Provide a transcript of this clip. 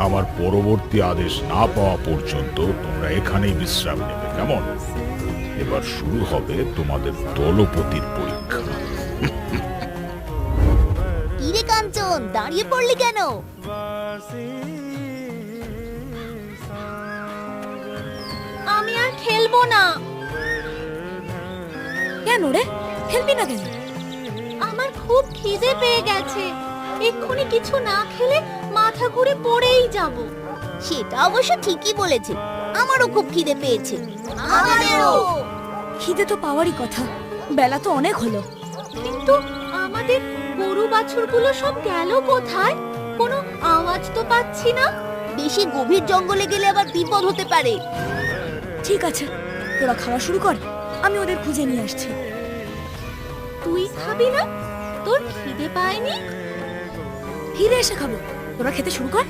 আমার পরবর্তী আদেশ না পাওয়া পর্যন্ত তোমরা এখানেই বিশ্রাম নেবে, কেমন? এবার শুরু হবে তোমাদের দলপতির পরীক্ষা। কিরে কাঞ্চন, দাঁড়িয়ে পড়লি কেন? আমি আর খেলবো না। কেন রে, খেলবি না কেন? আমার খুব খিদে পেয়ে গেছে। এক্ষুনি কিছু না খেলে মাথা ঘুরে পড়েই যাব। সেটা অবশ্য ঠিকই বলেছে, আমারও খুব খিদে পেয়েছে। আমাদেরও। খিদে তো পাওয়ারই কথা, বেলা তো অনেক হলো। কিন্তু আমাদের গরু বাছুরগুলো সব গেল কোথায়? কোনো আওয়াজ তো পাচ্ছি না। বেশি গভীর জঙ্গলে গেলে আবার বিপদ হতে পারে। ঠিক আছে, তোরা খাওয়া শুরু কর, আমি ওদের খুঁজে নিয়ে আসছি। তুই খাবি না? তোর খিদে পায়নি? ফিরে এসে খাবো, তোরা খেতে শুরু কর।